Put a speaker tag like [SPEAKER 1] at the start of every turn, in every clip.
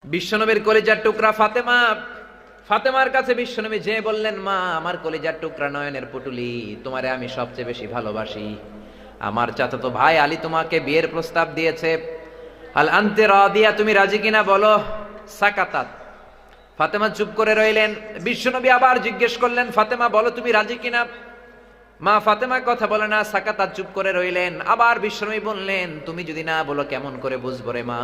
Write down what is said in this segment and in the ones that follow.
[SPEAKER 1] বিশ্বনবীর কলিজার টুকরা ফাতেমা, ফাতেমার কাছে বিশ্বনবী যে বললেন, মা আমার কলিজার টুকরা নয়নের পুটুলি, তোমারে আমি সবচেয়ে বেশি ভালোবাসি। আমার চাচাতো ভাই আলী তোমাকে বিয়ের প্রস্তাব দিয়েছে, আল আনতে রাদিয়া, তুমি রাজি কিনা বলো। সাকাতাত, ফাতেমা চুপ করে রইলেন। বিশ্বনবী আবার জিজ্ঞেস করলেন, ফাতেমা বলো তুমি রাজি কিনা। মা ফাতেমা কথা বলে না, সাকাতাত, চুপ করে রইলেন। আবার বিশ্বনবী বললেন, তুমি যদি না বলো কেমন করে বুঝবো রে মা,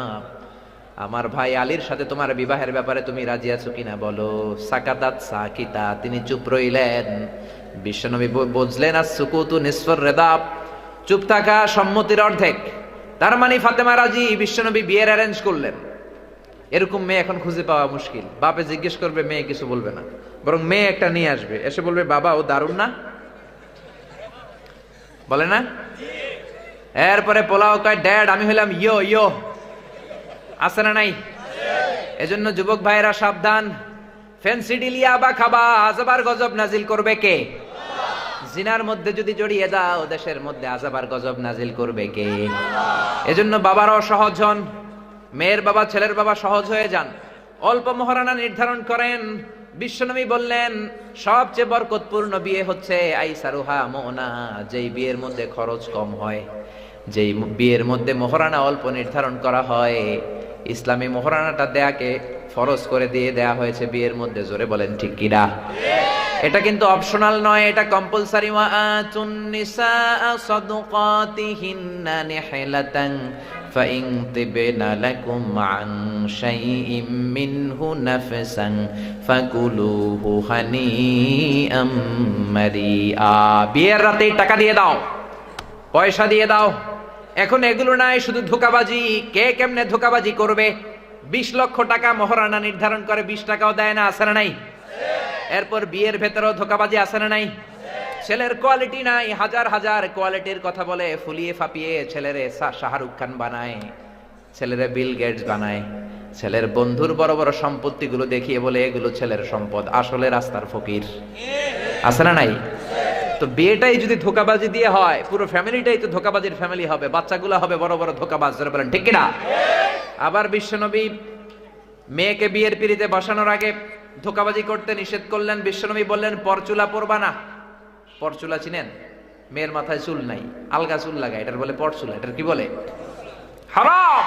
[SPEAKER 1] আমার ভাই আলীর সাথে তোমার বিবাহের ব্যাপারে তুমি রাজি আছো কিনা বলো। সাকাতাত সাকিতা, তিনি চুপ রইলেন। বিশ্বনবী বুঝলেন আর সুকুতু নিসফুর রিদা, চুপ থাকা সম্মতির অর্ধেক। তার মানে ফাতেমা রাজি। বিশ্বনবী বিয়ের অ্যারেঞ্জ করলেন। এরকম মেয়ে এখন খুঁজে পাওয়া মুশকিল। বাপে জিজ্ঞেস করবে, মেয়ে কিছু বলবে না, বরং মেয়ে একটা নিয়ে আসবে, এসে বলবে, বাবা ও দারুণ না, বলে না। এরপরে পোলাও কয়, ড্যাড আমি হলাম ইয়ো ইয়ো, আছে না নাই? এজন্য যুবক ভাইয়েরা সাবধান, ফ্যান্সি ডিলিয়া বা খাবা, আযাবার গজব নাজিল করবে কে? জিনার মধ্যে যদি জড়িয়ে যাও, দেশের মধ্যে আযাবার গজব নাজিল করবে কে? এজন্য বাবারাও সহজ হন, মেয়ের বাবা ছেলের বাবা সহজ হয়ে যান, অল্প মহারানা নির্ধারণ করেন। বিশ্বনবী বললেন, সবচেয়ে বরকতপূর্ণ বিয়ে হচ্ছে আইসারুহা মুনা, যেই বিয়ের মধ্যে খরচ কম হয়, যেই বিয়ের মধ্যে মহারানা অল্প নির্ধারণ করা হয়। ইসলামী মহারানাটা দেয়াকে ফরজ করে দিয়ে দেয়া হয়েছে বিয়ের মধ্যে। জোরে বলেন ঠিক কিনা? এটা কিন্তু অপশনাল নয়, এটা কম্পালসারি। ওয়া আতুন নিসা সাদকাতিহিন্না নিহলাতান ফাইন তিবনা লাকুম আন শাইইম মিনহু নাফসান ফাকুলুহু হানিআম মারিআ। বিয়ের রাতে টাকা দিয়ে দাও, পয়সা দিয়ে দাও। এখন এগুলো নাই, শুধু ধোঁকাবাজি। কে কেমনে ধোঁকাবাজি করবে? 20 লক্ষ টাকা মহারানা নির্ধারণ করে, 20 টাকাও দেয় না, আছে না নাই? এরপর বিয়ের ভেতরেও ধোঁকাবাজি, আছে না নাই? ছেলের কোয়ালিটি নাই, হাজার হাজার কোয়ালিটির কথা বলে, ফুলিয়ে ফাপিয়ে ছেলেরে শাহরুখ খান বানায়, ছেলেরে বিল গেটস বানায়, ছেলের বন্ধুর বড় বড় সম্পত্তিগুলো দেখিয়ে বলে এগুলো ছেলের সম্পদ, আসলে রাস্তার ফকির, আছে না নাই? তো বিয়েটাই যদি ধোঁকাবাজি দিয়ে হয়, পুরো ফ্যামিলিটাই তো ধোঁকাবাজির ফ্যামিলি হবে, বাচ্চাগুলো হবে বড় বড় ধোঁকাবাজ। যারা বলেন ঠিক কিনা? আবার বিশ্বনবী মেয়েকে বিয়ের পিঁড়িতে বসানোর আগে ধোঁকাবাজি করতে নিষেধ করলেন। বিশ্বনবী বললেন, পরচুলা পরবা না। পরচুলা চিনেন? মেয়ের মাথায় চুল নাই, আলগা চুল লাগায়, এটার বলে পরচুলা। এটার কি বলে? হারাম।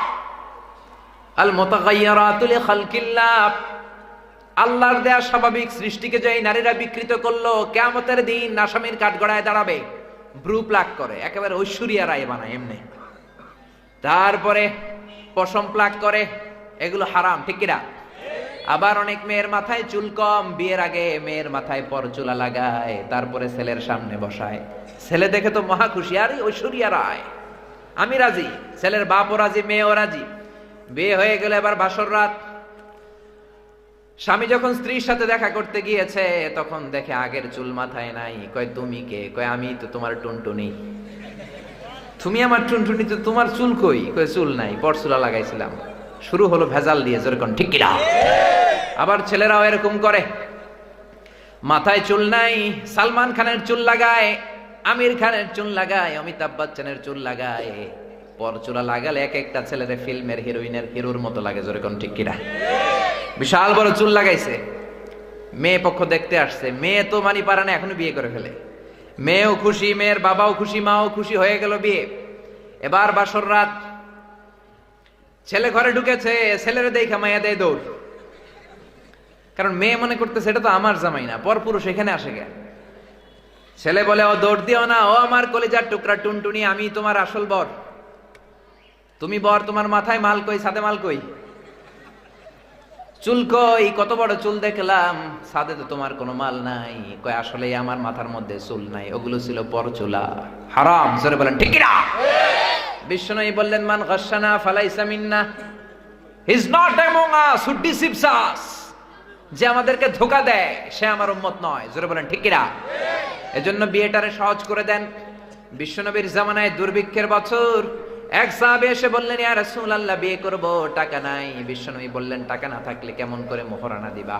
[SPEAKER 1] আল মুতাগায়্যিরাতু লিখালকিল্লাহ, আল্লাহর দেয়া স্বাভাবিক সৃষ্টিকে যে নারীরা বিকৃত করলো, কিয়ামতের দিন আসামির কাঠগড়ায় দাঁড়াবে, ব্রু প্লাক করে, একেবারে ঐশ্বরিয়া রায় বানায় এমনি। তারপরে পশম প্লাক করে, এগুলো হারাম, ঠিক কিনা? আবার অনেক মেয়ের মাথায় চুল কম, বিয়ের আগে মেয়ের মাথায় পরচুলা লাগায়, তারপরে ছেলের সামনে বসায়। ছেলে দেখে তো মহা খুশি, আরে ঐশ্বরিয়া রায়, আমি রাজি। ছেলের বাপও রাজি, মেয়েও রাজি। বিয়ে হয়ে গেলে এবার বাসর রাত। স্বামী যখন স্ত্রীর সাথে দেখা করতে গিয়েছে, তখন দেখে আগের চুল মাথায় নাই। কয়, তুমি কে? কয়, আমি তো তোমার টুনটুনি। তুমি আমার টুনটুনি, তো তোমার চুল কই? কয়, চুল নাই, পরচুলা লাগাইছিলাম। শুরু হলো ভেজাল দিয়ে, যেরকম ঠিক কিনা? আবার ছেলেরাও এরকম করে, মাথায় চুল নাই, সালমান খানের চুল লাগায়, আমির খানের চুল লাগায়, অমিতাভ বচ্চনের চুল লাগায়। পরচুলা লাগালে এক একটা ছেলের ফিল্মের হিরোইনের হিরোর মতো লাগে, যেরকম ঠিক কিনা? বিশাল বড় চুল লাগাইছে, মেয়ে পক্ষ দেখতে আসছে। মেয়ে তো মানি পারে না, এখনো বিয়ে করে ফেলে। মেয়েও খুশি, মেয়ের বাবাও খুশি, মাও খুশি, হয়ে গেল বিয়ে। এবার বাসর রাত, ছেলে ঘরে ঢুকেছে, ছেলেরে দেখে মাইয়া দেয় দৌড়। কারণ মেয়ে মনে করতেছে এটা তো আমার জামাই না, পরপুরুষ এখানে আসে গে। ছেলে বলে, ও দৌড় দিও না, ও আমার কলিজার টুকরা টুনটুনি, আমি তোমার আসল বর। তুমি বর, তোমার মাথায় মাল কই, ছাদে মাল কই? চুল কই? কত বড় চুল দেখলাম, ছাদে তো তোমার কোনো মাল নাই। কয়, আসলে আমার মাথার মধ্যে চুল নাই, ওগুলো ছিল পরচুলা। হারাম। জোরে বলেন ঠিক কিনা? বিশ্বনবী বললেন, মান গাশশানা ফালাইসা মিন্না, he is not among us who deceives us, যে আমাদেরকে ধোঁকা দেয় সে আমার উম্মত নয়। জোরে বলেন ঠিক কিনা? এজন্য বিয়েটারে সহজ করে দেন। বিশ্বনবীর জামানায় দুর্ভিক্ষের বছর, এক সাহাবী এসে বললেন, ইয়া রাসূলুল্লাহ, বিয়ে করব, টাকা নাই। বিশ্বনবী বললেন, টাকা না থাকলে কেমন করে মোহরানা দিবা?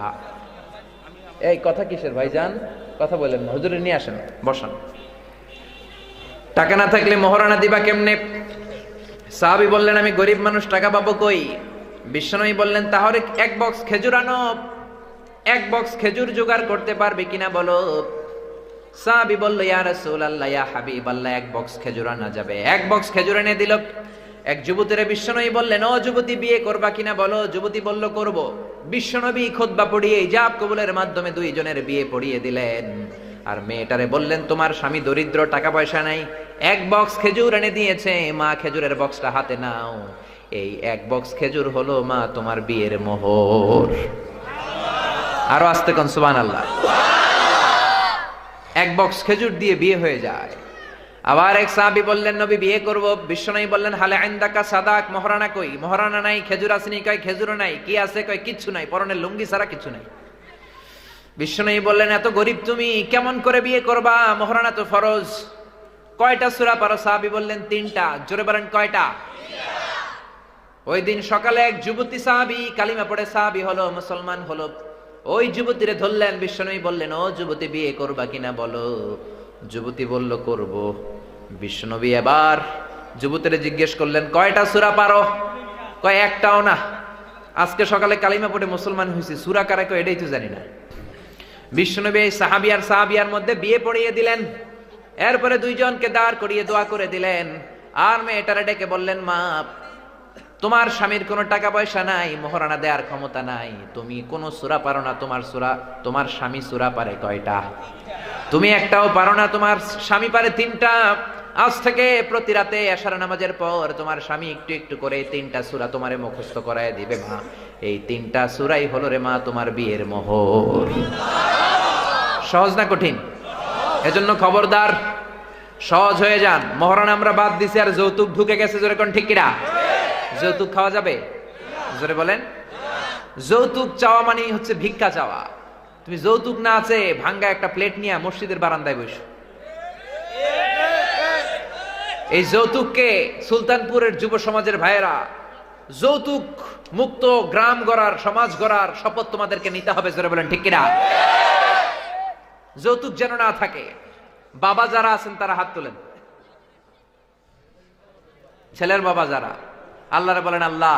[SPEAKER 1] এই কথা কিসের ভাইজান? কথা বলেন না, হুজুরে নিয়ে আসেন, বসান। টাকা না থাকলে মোহরানা দিবা কেমনে? সাহাবী বললেন, আমি গরিব মানুষ, টাকা পাবো কই? বিশ্বনবী বললেন তাহলে এক বক্স খেজুর আনো, এক বক্স খেজুর জোগাড় করতে পারবে কিনা বলো। সাহাবী বলল ইয়া রাসূলুল্লাহ ইয়া হাবিবাল্লাহ, এক বক্স খেজুর আনা যাবে। এক বক্স খেজুর এনে দিল। এক যুবতীরে বিশ্বনবী বললেন ও যুবতী বিয়ে করবা কিনা বলো। যুবতী বলল করব। বিশ্বনবী খুতবা পড়িয়ে ইজাব কবুলের মাধ্যমে দুইজনের বিয়ে পড়িয়ে দিলেন। আর মেয়েটারে বললেন তোমার স্বামী দরিদ্র, টাকা পয়সা নাই, এক বক্স খেজুর এনে দিয়েছে, মা খেজুরের বক্সটা হাতে নাও। এই এক বক্স খেজুর হলো মা তোমার বিয়ের মোহর। আরো আস্তে কোন সুবহানাল্লাহ। এক বক্স খেজুর দিয়ে বিয়ে হয়ে যায়। আবার এক সাহাবী বললেন নবী বিয়ে করব। বিশ্বনবী বললেন হালে ইনদাকা সাদাক, মহরানা কই? মহরানা নাই। খেজুর আসেনি? কয় খেজুরও নাই। কি আছে? কয় কিচ্ছু নাই, পরনের লুঙ্গি ছাড়া কিছু নাই। বিশ্বনবী বললেন এত গরিব তুমি, কেমন করে বিয়ে করবা? মহরানা তো ফরজ। কয়টা সূরা পারো? সাহাবী বললেন 3টা। জোরে বলেন কয়টা? ওই দিন সকালে এক যুবতী সাহাবী কালিমা পড়ে সাহাবী হলো, মুসলমান হলো। ওই যুবতীরে ধরলেন। বিশ্বনবী বললেন ও যুবতী বিয়ে করবা কিনা বলো। যুবতী বলল করব। বিশ্বনবী এবার যুবতীরে জিজ্ঞেস করলেন কয়টা সূরা পারো? কয় একটাও না, আজকে সকালে কালিমা পড়ে মুসলমান হয়েছি, সূরা কারে কয় এটাই তো জানি না। বিশ্বনবী এই সাহাবিয়ার মধ্যে বিয়ে পড়িয়ে দিলেন। এরপরে দুইজনকে দাঁড় করিয়ে দোয়া করে দিলেন। আর মেয়েটারে ডেকে বললেন মা তোমার স্বামীর কোনো টাকা পয়সা নাই, মহরানা দেওয়ার ক্ষমতা নাই, তুমি কোন সূরা পারো না, তোমার স্বামী সূরা পারে কয়টা? তুমি একটাও পারো না, তোমার স্বামী পারে 3টা। আজ থেকে প্রতি রাতে এশার নামাজের পর তোমার স্বামী একটু একটু করে 3টা সূরা তোমারে মুখস্থ করায় দিবে মা। এই 3টা সূরাই হলো রে মা তোমার বিয়ের মোহর। সহজ না কঠিন? এজন্য খবরদার, সহজ হয়ে যান। মহরানা আমরা বাদ দিছি আর যৌতুক ঢুকে গেছে। জোরে কোন ঠিক কিনা? যৌতুক খাওয়া যাবে? জোরে বলেন। যৌতুক চাওয়া মানে হচ্ছে ভিক্ষা চাওয়া। তুমি যৌতুক না আছে ভাঙ্গা একটা প্লেট নিয়ে মসজিদের বারান্দায় বসো। এই যৌতুককে সুলতানপুরের যুব সমাজের ভাইয়েরা, যৌতুক মুক্ত গ্রাম গড়ার, সমাজ গড়ার শপথ তোমাদেরকে নিতে হবে। জোরে বলেন ঠিক কিনা? যৌতুক যেন না থাকে। বাবা যারা আছেন তারা হাত তোলেন। ছেলের বাবা যারা, আল্লাহরে বলেন আল্লাহ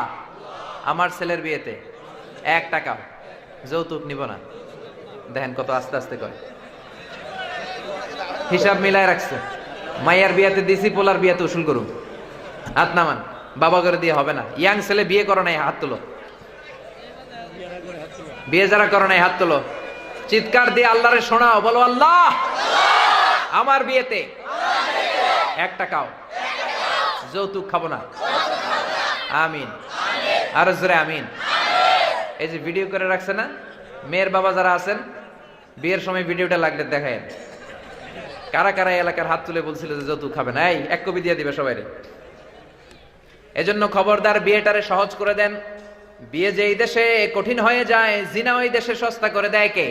[SPEAKER 1] আমার ছেলের বিয়েতে 1 টাকা যৌতুক নিব না। দেখেন কত আস্তে আস্তে করে হিসাব মিলায় রাখছে। মাইয়ার বিয়েতে দিছি, পোলার বিয়েতে উসুল করুন। হাত নামান। বাবা করে দিয়ে হবে না। ইয়াং ছেলে বিয়ে করো নাই, হাত তোলো। বিয়ে যারা করো নাই হাত তোলো। চিৎকার দিয়ে আল্লাহরে শোনাও, বলো আল্লাহ আমার বিয়েতে 1 টাকাও যৌতুক খাবো না। আমিন। আর জোরে আমিন। এই যে ভিডিও করে রাখছে না, মেয়ের বাবা যারা আছেন বিয়ের সময় ভিডিওটা লাগলে দেখেন কারা কারা এলাকার হাত তুলে বলছিল যে যৌতুক খাবে না। এই 1 কপি দিয়ে দিবে সবাইরে। এজন্য খবরদার বিয়েটারে সহজ করে দেন। বিয়ে যেই দেশে কঠিন হয়ে যায়, জিনা ওই দেশে সস্তা করে দেয় কে?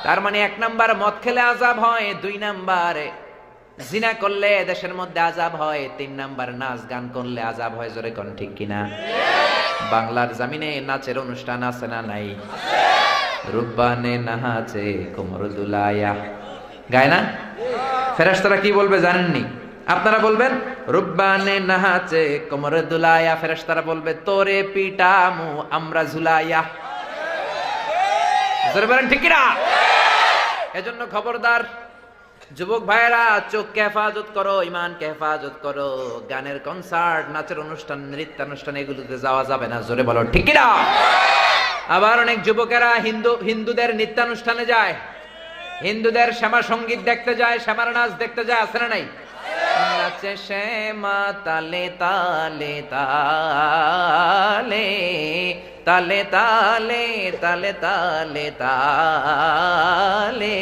[SPEAKER 1] তার মানে 1 নাম্বার মদ খেলে আযাব হয়, 2 নাম্বার জিনা করলে দেশের মধ্যে আযাব হয়, 3 নাম্বার নাচ গান করলে আযাব হয়। জোরে কোন ঠিক কিনা? বাংলার জমিনে নাচের অনুষ্ঠান আছে না নাই? রুব্বানে নাচে কোমর দুলায়া, গায় না? ফেরেশতারা কি বলবে জানেননি? আপনারা বলবেন রুব্বানে নাচে কোমর দুলায়া, ফেরেশতারা বলবে তোরে পিটামু আমরা ঝুলাইয়া। জোরে বলেন ঠিক কিনা? এজন্য খবরদার যুবক ভাইয়েরা, চোখকে হেফাজত করো, ইমানকে হেফাজত করো। গানের কনসার্ট, নাচের অনুষ্ঠান, নৃত্যানুষ্ঠান এগুলোতে যাওয়া যাবে না। জোরে বলো ঠিক কিনা? আবার অনেক যুবকেরা হিন্দুদের নৃত্যানুষ্ঠানে যায়, হিন্দুদের শ্যামা সঙ্গীত দেখতে যায়, শ্যামার নাচ দেখতে যায়। আছে না নাই? নাচে শ্যামা তালে তালে তালে তালে তালে তালে তালে তালে।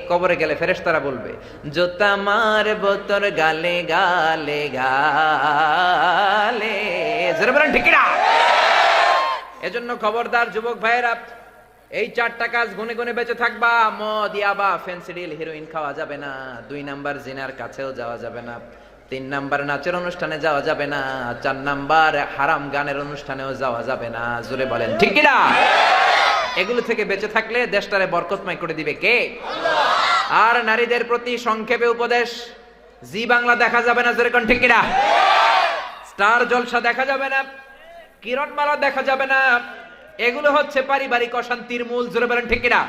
[SPEAKER 1] কবরে গেলে ফেরেশতারা বলবে জোতা মারবো তোর গালে গালে গালে। জোরে বলেন ঠিক কিনা? এজন্য খবরদার যুবক ভাইয়েরা, এই 4টা কাজ গুনে গুনে বেঁচে থাকবা। মদ, ইয়াবা, ফেন্সিডিল, হিরোইন খাওয়া যাবে না। 2 নাম্বার জিনার কাছেও যাওয়া যাবে না। 3 নাম্বার নাচের অনুষ্ঠানে যাওয়া যাবে না। 4 নাম্বার হারাম গানের অনুষ্ঠানেও যাওয়া যাবে না। জোরে বলেন ঠিক কিনা? এগুলো থেকে বেঁচে থাকলে দেশটারে বরকতময় করে দিবে কে? আল্লাহ। আর নারীদের প্রতি সংক্ষেপে উপদেশ, জি বাংলা দেখা যাবে না। জোরে কোন ঠিক কিনা? স্টার জলসা দেখা যাবে না। কিরণমালা দেখা যাবে না। এগুলো হচ্ছে পারিবারিক অশান্তির মূল। জোরে বলেন ঠিক কিনা?